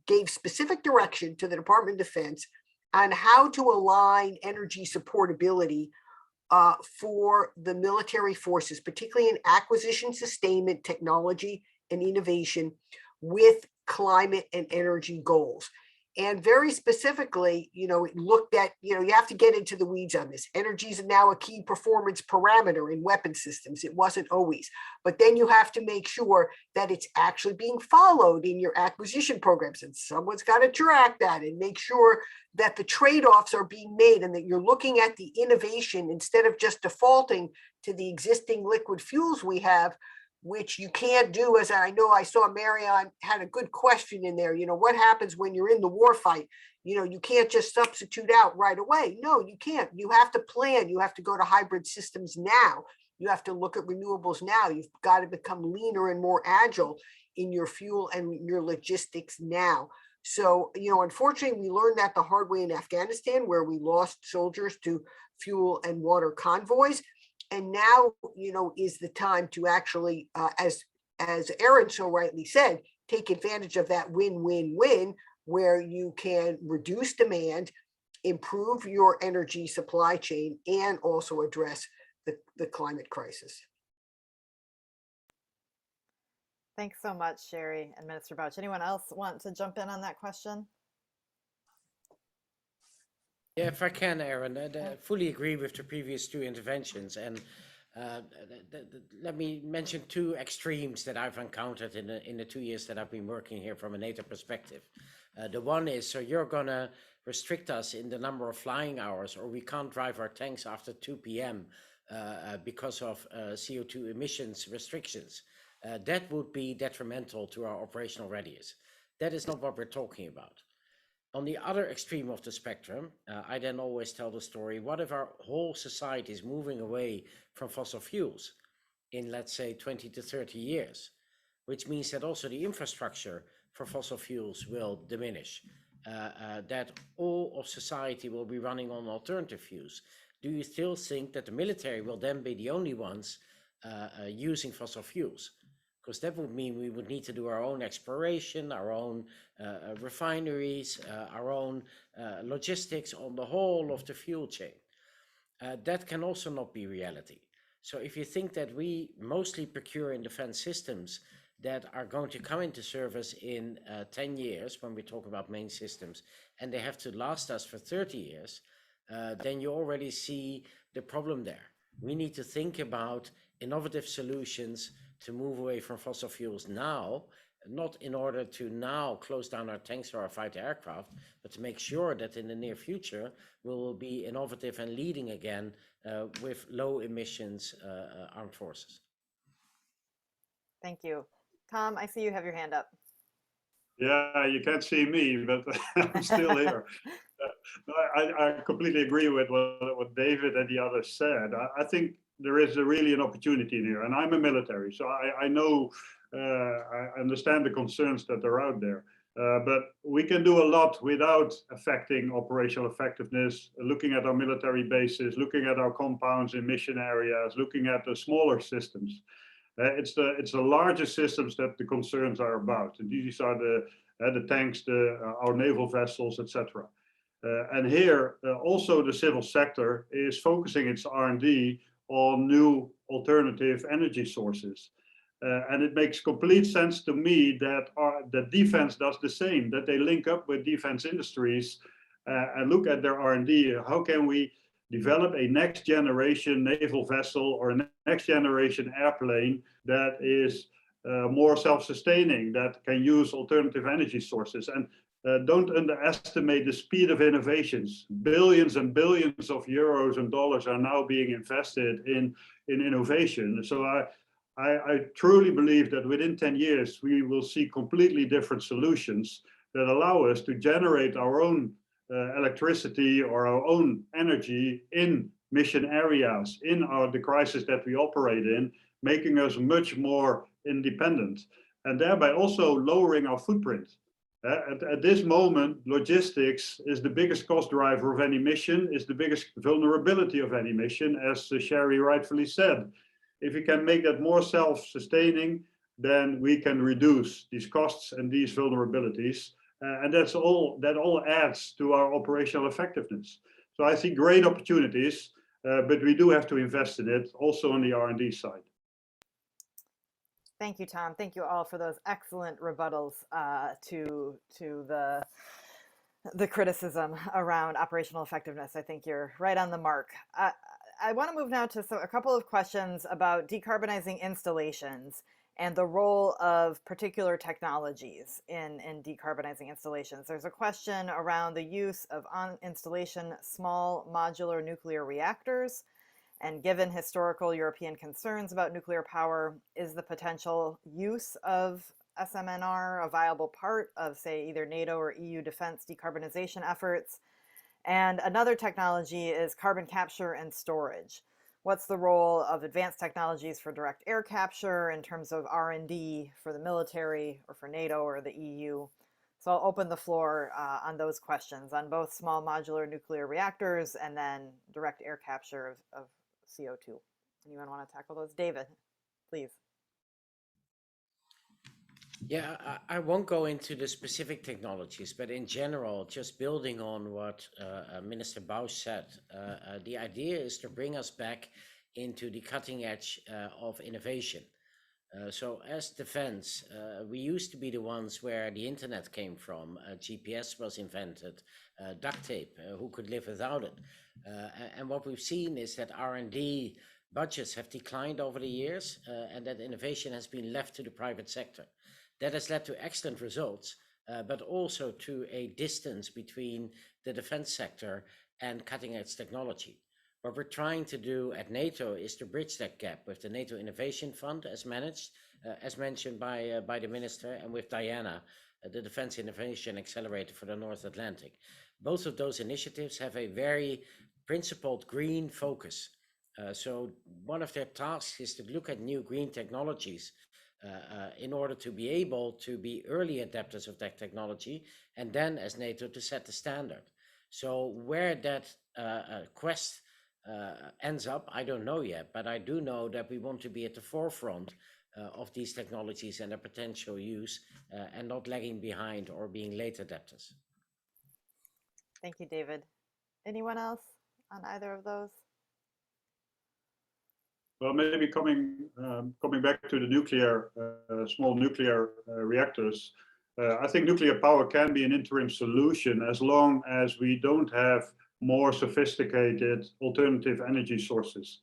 B: gave specific direction to the Department of Defense on how to align energy supportability for the military forces, particularly in acquisition, sustainment, technology, and innovation, with climate and energy goals. And very specifically, you know, it looked at, you know, you have to get into the weeds on this. Energy is now a key performance parameter in weapon systems. It wasn't always, but then you have to make sure that it's actually being followed in your acquisition programs, and someone's got to track that and make sure that the trade-offs are being made and that you're looking at the innovation instead of just defaulting to the existing liquid fuels we have, which you can't do. As I know, I saw Marianne had a good question in there. You know, what happens when you're in the war fight? You know, you can't just substitute out right away. No, you can't. You have to plan. You have to go to hybrid systems now. You have to look at renewables now. You've got to become leaner and more agile in your fuel and your logistics now. So, you know, unfortunately, we learned that the hard way in Afghanistan, where we lost soldiers to fuel and water convoys. And now, you know, is the time to actually, as Erin so rightly said, take advantage of that win-win-win, where you can reduce demand, improve your energy supply chain, and also address the climate crisis.
A: Thanks so much, Sherri and Minister Bausch. Anyone else want to jump in on that question?
E: Yeah, if I can, Erin, I fully agree with the previous two interventions. And let me mention two extremes that I've encountered in the 2 years that I've been working here from a NATO perspective. The one is, so you're going to restrict us in the number of flying hours, or we can't drive our tanks after 2 p.m. Because of CO2 emissions restrictions. That would be detrimental to our operational readiness. That is not what we're talking about. On the other extreme of the spectrum, I then always tell the story, what if our whole society is moving away from fossil fuels in, let's say, 20 to 30 years, which means that also the infrastructure for fossil fuels will diminish, that all of society will be running on alternative fuels. Do you still think that the military will then be the only ones using fossil fuels? Because that would mean we would need to do our own exploration, our own refineries, our own logistics on the whole of the fuel chain. That can also not be reality. So if you think that we mostly procure in defense systems that are going to come into service in 10 years, when we talk about main systems, and they have to last us for 30 years, then you already see the problem there. We need to think about innovative solutions to move away from fossil fuels now, not in order to now close down our tanks or our fighter aircraft, but to make sure that in the near future we will be innovative and leading again with low emissions armed forces.
A: Thank you. Tom, I see you have your hand up.
C: Yeah, you can't see me, but I'm still here. I completely agree with what David and the others said. I think there is really an opportunity here, and I'm a military, so I know, I understand the concerns that are out there. But we can do a lot without affecting operational effectiveness, looking at our military bases, looking at our compounds in mission areas, looking at the smaller systems. It's the larger systems that the concerns are about. And these are the tanks, our naval vessels, etc. And here, also the civil sector is focusing its R&D on new alternative energy sources. And it makes complete sense to me that that defense does the same, that they link up with defense industries and look at their R&D. How can we develop a next generation naval vessel or a next generation airplane that is more self-sustaining, that can use alternative energy sources? And don't underestimate the speed of innovations. Billions and billions of euros and dollars are now being invested in innovation. So I truly believe that within 10 years, we will see completely different solutions that allow us to generate our own electricity or our own energy in mission areas, in the crisis that we operate in, making us much more independent and thereby also lowering our footprint. At this moment, logistics is the biggest cost driver of any mission, is the biggest vulnerability of any mission, as Sherri rightfully said. If we can make that more self-sustaining, then we can reduce these costs and these vulnerabilities. And that all adds to our operational effectiveness. So I see great opportunities, but we do have to invest in it, also on the R&D side.
A: Thank you, Tom. Thank you all for those excellent rebuttals to the criticism around operational effectiveness. I think you're right on the mark. I want to move now to a couple of questions about decarbonizing installations and the role of particular technologies in decarbonizing installations. There's a question around the use of on-installation small modular nuclear reactors. And given historical European concerns about nuclear power, is the potential use of SMNR a viable part of, say, either NATO or EU defense decarbonization efforts? And another technology is carbon capture and storage. What's the role of advanced technologies for direct air capture in terms of R&D for the military or for NATO or the EU? So I'll open the floor on those questions on both small modular nuclear reactors and then direct air capture of CO2. Anyone want to tackle those? David, please.
E: Yeah, I won't go into the specific technologies, but in general, just building on what Minister Bausch said, the idea is to bring us back into the cutting edge of innovation. So as defense, we used to be the ones where the internet came from, GPS was invented, duct tape, who could live without it? And what we've seen is that R&D budgets have declined over the years and that innovation has been left to the private sector. That has led to excellent results, but also to a distance between the defense sector and cutting edge technology. What we're trying to do at NATO is to bridge that gap with the NATO Innovation Fund as mentioned by the minister, and with Diana, the Defense Innovation Accelerator for the North Atlantic. Both of those initiatives have a very principled green focus. So one of their tasks is to look at new green technologies in order to be able to be early adapters of that technology, and then as NATO to set the standard. So where that quest ends up, I don't know yet, but I do know that we want to be at the forefront of these technologies and their potential use and not lagging behind or being late adapters.
A: Thank you, David. Anyone else on either of those?
C: Well, maybe coming back to the nuclear, small nuclear reactors, I think nuclear power can be an interim solution as long as we don't have more sophisticated alternative energy sources.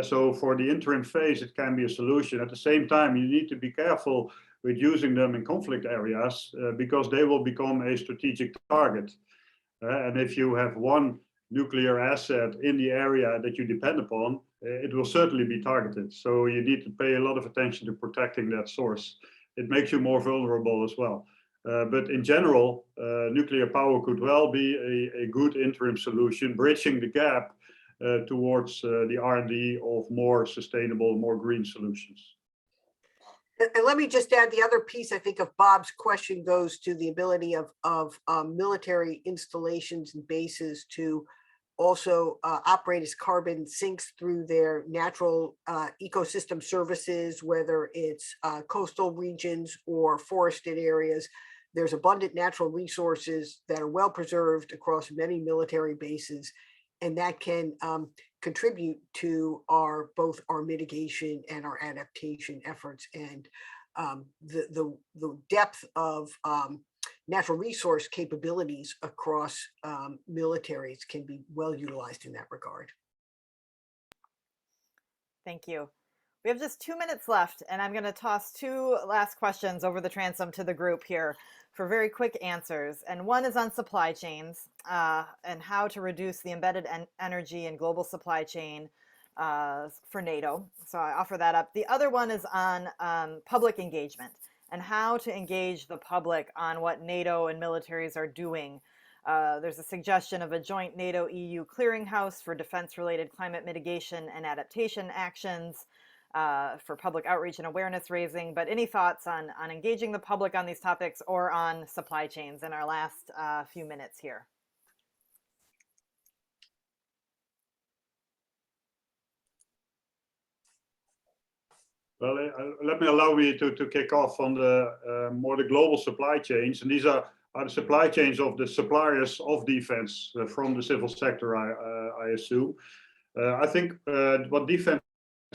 C: So for the interim phase, it can be a solution. At the same time, you need to be careful with using them in conflict areas because they will become a strategic target. And if you have one nuclear asset in the area that you depend upon, it will certainly be targeted. So you need to pay a lot of attention to protecting that source. It makes you more vulnerable as well. But in general, nuclear power could well be a good interim solution, bridging the gap towards the R&D of more sustainable, more green solutions.
B: And let me just add the other piece, I think, of Bob's question goes to the ability of military installations and bases to also operate as carbon sinks through their natural ecosystem services, whether it's coastal regions or forested areas. There's abundant natural resources that are well preserved across many military bases, and that can contribute to both our mitigation and our adaptation efforts. And the depth of natural resource capabilities across militaries can be well utilized in that regard.
A: Thank you. We have just 2 minutes left, and I'm going to toss 2 last questions over the transom to the group here for very quick answers. And one is on supply chains and how to reduce the embedded energy in global supply chain for Nato. So I offer that up. The other one is on public engagement and how to engage the public on what NATO and militaries are doing. There's a suggestion of a joint NATO-EU clearinghouse for defense-related climate mitigation and adaptation actions for public outreach and awareness raising. But any thoughts on engaging the public on these topics or on supply chains in our last few minutes here?
C: Well, let me allow me to kick off on the more the global supply chains, and these are the supply chains of the suppliers of defense from the civil sector, I assume. I think what defense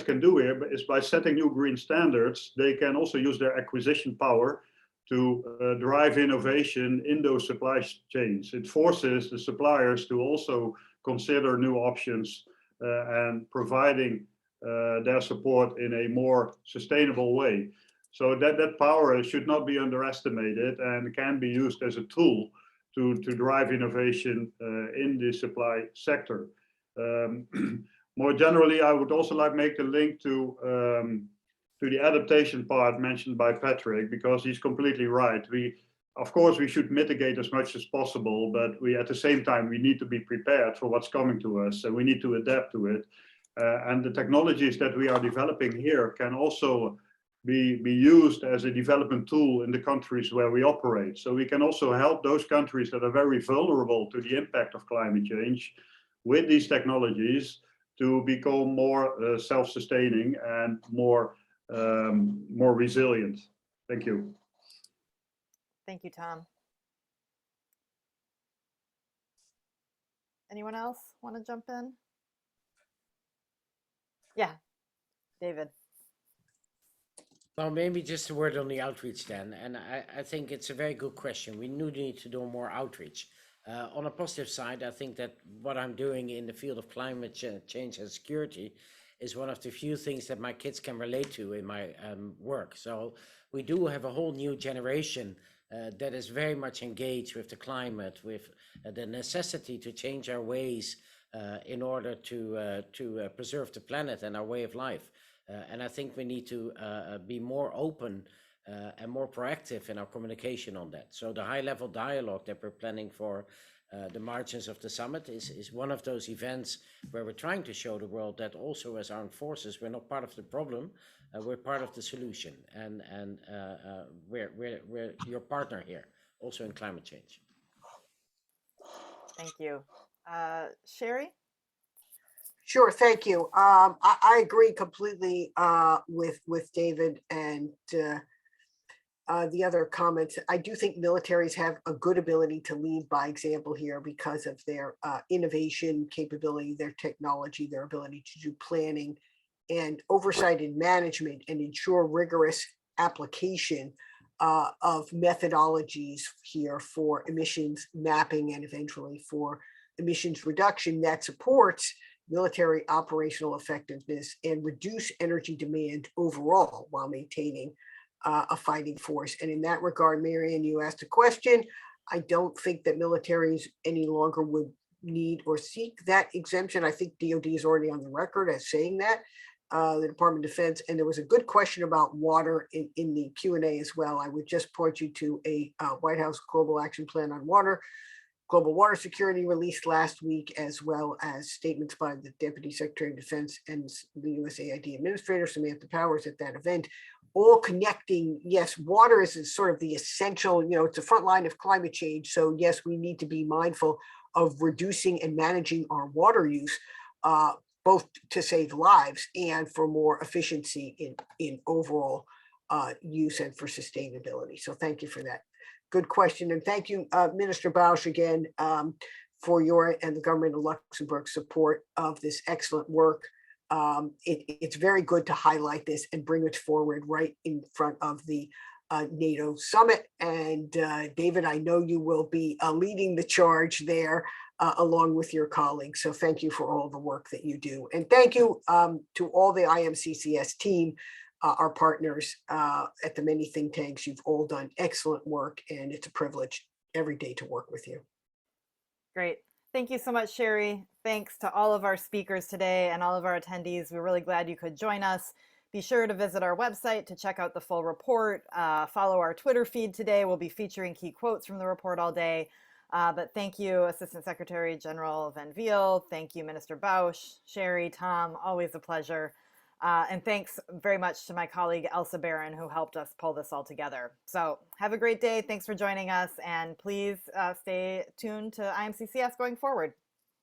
C: can do here is by setting new green standards, they can also use their acquisition power to drive innovation in those supply chains. It forces the suppliers to also consider new options and providing their support in a more sustainable way. So that power should not be underestimated and can be used as a tool to drive innovation in the supply sector. More generally, I would also like to make the link to the adaptation part mentioned by Patrick, because he's completely right. Of course, we should mitigate as much as possible, but at the same time, we need to be prepared for what's coming to us, and we need to adapt to it. And the technologies that we are developing here can also be used as a development tool in the countries where we operate. So we can also help those countries that are very vulnerable to the impact of climate change with these technologies to become more self-sustaining and more resilient. Thank you.
A: Thank you, Tom. Anyone else want to jump in? Yeah, David.
E: Well, maybe just a word on the outreach then. And I think it's a very good question. We need to do more outreach. On a positive side, I think that what I'm doing in the field of climate change and security is one of the few things that my kids can relate to in my work. So we do have a whole new generation that is very much engaged with the climate, with the necessity to change our ways in order to preserve the planet and our way of life. And I think we need to be more open and more proactive in our communication on that. So the high-level dialogue that we're planning for the margins of the summit is one of those events where we're trying to show the world that also as armed forces, we're not part of the problem, we're part of the solution. And we're your partner here, also in climate change.
A: Thank you. Sherri?
B: Sure, thank you. I agree completely with David and the other comments. I do think militaries have a good ability to lead by example here because of their innovation capability, their technology, their ability to do planning and oversight and management and ensure rigorous application of methodologies here for emissions mapping and eventually for emissions reduction that supports military operational effectiveness and reduce energy demand overall while maintaining a fighting force. And in that regard, Marianne, you asked a question. I don't think that militaries any longer would need or seek that exemption. I think DOD is already on the record as saying that, the Department of Defense. And there was a good question about water in the Q&A as well. I would just point you to a White House Global Action Plan on Water, Global Water Security released last week, as well as statements by the Deputy Secretary of Defense and the USAID Administrator, Samantha Powers, at that event. all connecting. Yes, water is sort of the essential, it's the front line of climate change. So yes, we need to be mindful of reducing and managing our water use, both to save lives and for more efficiency in overall use and for sustainability. So thank you for that. Good question. And thank you, Minister Bausch, again, for your and the government of Luxembourg support of this excellent work. It's very good to highlight this and bring it forward right in front of the NATO summit. And David, I know you will be leading the charge there along with your colleagues. So thank you for all the work that you do. And thank you to all the IMCCS team, our partners at the many think tanks. You've all done excellent work, and it's a privilege every day to work with you.
A: Great. Thank you so much, Sherri. Thanks to all of our speakers today and all of our attendees. We're really glad you could join us. Be sure to visit our website to check out the full report. Follow our Twitter feed today. We'll be featuring key quotes from the report all day. But thank you, Assistant Secretary General Van Weel. Thank you, Minister Bausch, Sherri, Tom, always a pleasure. And thanks very much to my colleague, Elsa Barron, who helped us pull this all together. So have a great day. Thanks for joining us. And please stay tuned to IMCCS going forward.